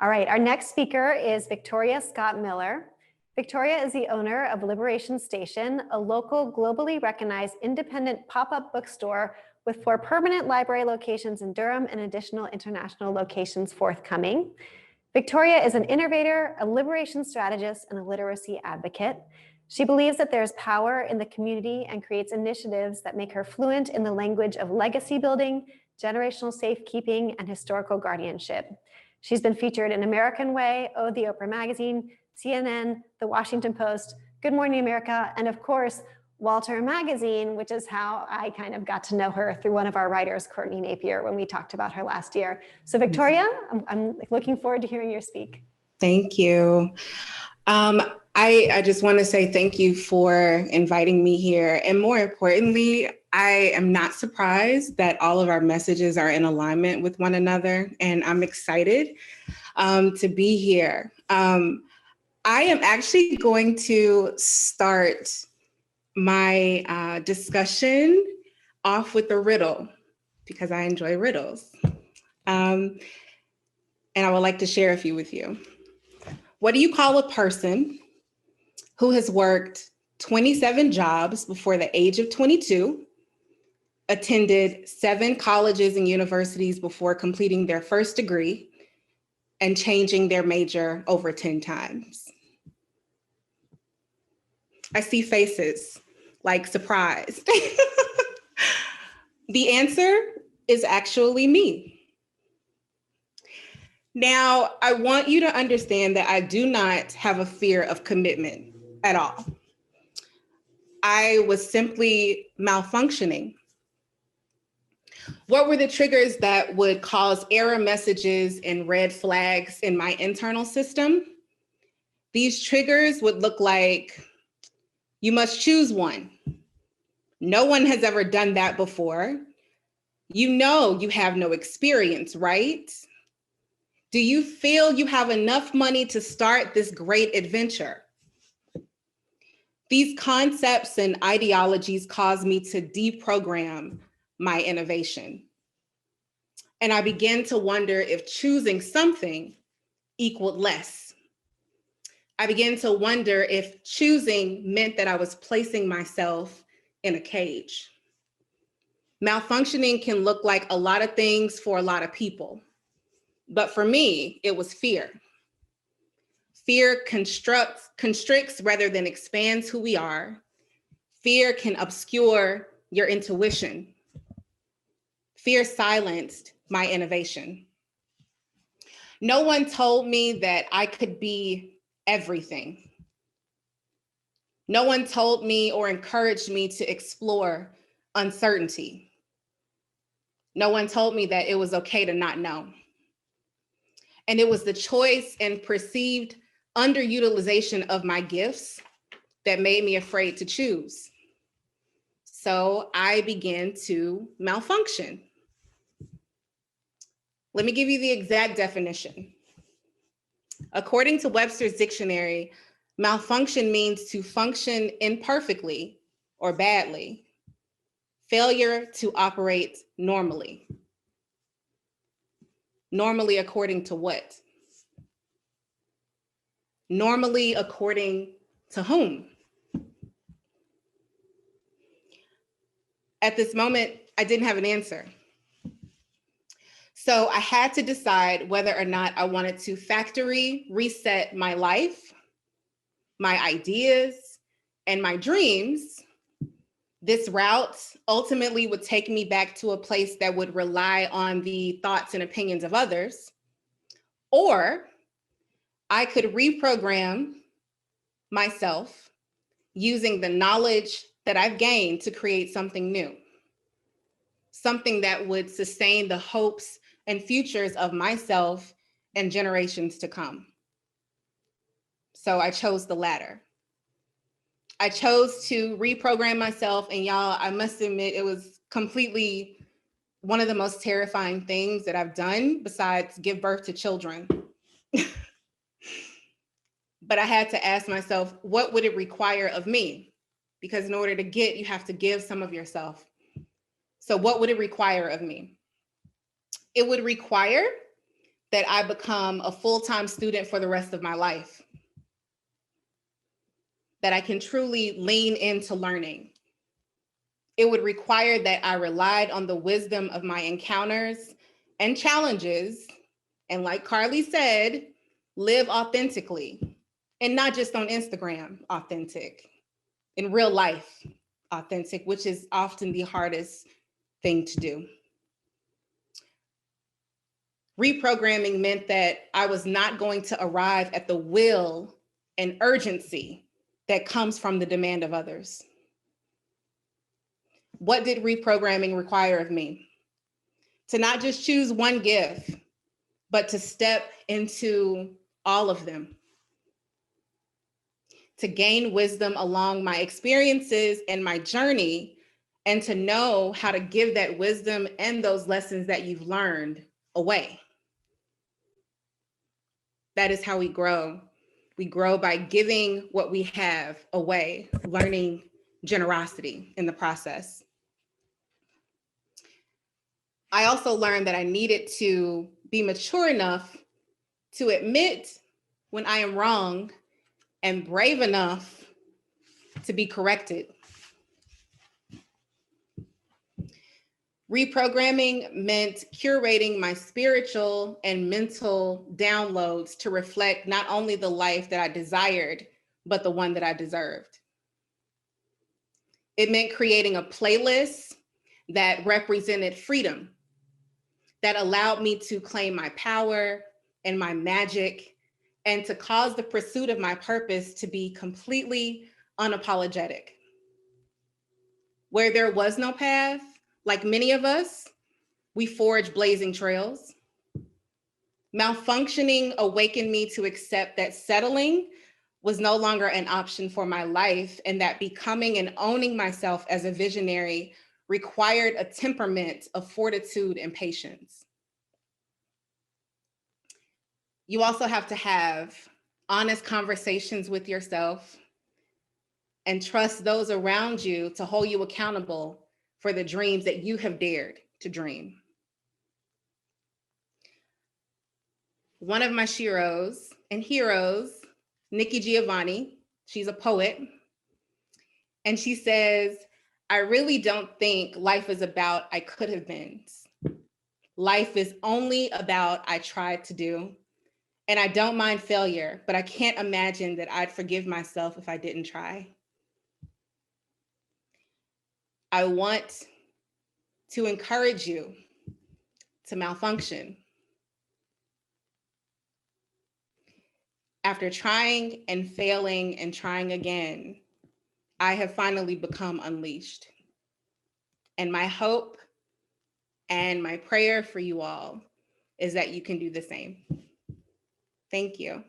All right, our next speaker is Victoria Scott Miller. Victoria is the owner of Liberation Station, a local, globally recognized independent pop-up bookstore with 4 permanent library locations in Durham and additional international locations forthcoming. Victoria is an innovator, a liberation strategist, and a literacy advocate. She believes that there's power in the community and creates initiatives that make her fluent in the language of legacy building, generational safekeeping, and historical guardianship. She's been featured in American Way, Oh, the Oprah Magazine, CNN, The Washington Post, Good Morning America, and of course, Walter Magazine, which is how I kind of got to know her through one of our writers, Courtney Napier, when we talked about her last year. So Victoria, I'm looking forward to hearing your speak. Thank you. I just want to say thank you for inviting me here. And more importantly, I am not surprised that all of our messages are in alignment with one another, and I'm excited to be here. I am actually going to start my discussion off with a riddle because I enjoy riddles. And I would like to share a few with you. What do you call a person who has worked 27 jobs before the age of 22, attended 7 colleges and universities before completing their first degree, and changing their major over 10 times? I see faces like surprised. The answer is actually me. Now, I want you to understand that I do not have a fear of commitment at all. I was simply malfunctioning. What were the triggers that would cause error messages and red flags in my internal system? These triggers would look like, you must choose one. No one has ever done that before. You know you have no experience, right? Do you feel you have enough money to start this great adventure? These concepts and ideologies cause me to deprogram my innovation. And I began to wonder if choosing something equaled less. I began to wonder if choosing meant that I was placing myself in a cage. Malfunctioning can look like a lot of things for a lot of people. But for me, it was fear. Fear constricts rather than expands who we are. Fear can obscure your intuition. Fear silenced my innovation. No one told me that I could be everything. No one told me or encouraged me to explore uncertainty. No one told me that it was okay to not know. And it was the choice and perceived underutilization of my gifts that made me afraid to choose. So I began to malfunction. Let me give you the exact definition. According to Webster's dictionary, malfunction means to function imperfectly or badly, failure to operate normally. Normally according to what? Normally according to whom? At this moment, I didn't have an answer. So I had to decide whether or not I wanted to factory reset my life, my ideas, and my dreams. This route ultimately would take me back to a place that would rely on the thoughts and opinions of others, or I could reprogram myself using the knowledge that I've gained to create something new, something that would sustain the hopes and futures of myself and generations to come. So I chose the latter. I chose to reprogram myself, and y'all, I must admit, it was completely one of the most terrifying things that I've done besides give birth to children. But I had to ask myself, what would it require of me? Because in order to get, you have to give some of yourself. So what would it require of me? It would require that I become a full-time student for the rest of my life, that I can truly lean into learning. It would require that I relied on the wisdom of my encounters and challenges, and like Carly said, live authentically, and not just on Instagram, authentic, in real life, authentic, which is often the hardest thing to do. Reprogramming meant that I was not going to arrive at the will and urgency that comes from the demand of others. What did reprogramming require of me? To not just choose one gift, but to step into all of them. To gain wisdom along my experiences and my journey, and to know how to give that wisdom and those lessons that you've learned away. That is how we grow. We grow by giving what we have away, learning generosity in the process. I also learned that I needed to be mature enough to admit when I am wrong and brave enough to be corrected. Reprogramming meant curating my spiritual and mental downloads to reflect not only the life that I desired, but the one that I deserved. It meant creating a playlist that represented freedom, that allowed me to claim my power and my magic, and to cause the pursuit of my purpose to be completely unapologetic. Where there was no path, like many of us, we forge blazing trails. Malfunctioning awakened me to accept that settling was no longer an option for my life, and that becoming and owning myself as a visionary required a temperament of fortitude and patience. You also have to have honest conversations with yourself and trust those around you to hold you accountable for the dreams that you have dared to dream. One of my sheroes and heroes, Nikki Giovanni, she's a poet, and she says, I really don't think life is about I could have been. Life is only about I tried to do. And I don't mind failure, but I can't imagine that I'd forgive myself if I didn't try. I want to encourage you to malfunction. After trying and failing and trying again, I have finally become unleashed. And my hope and my prayer for you all is that you can do the same. Thank you.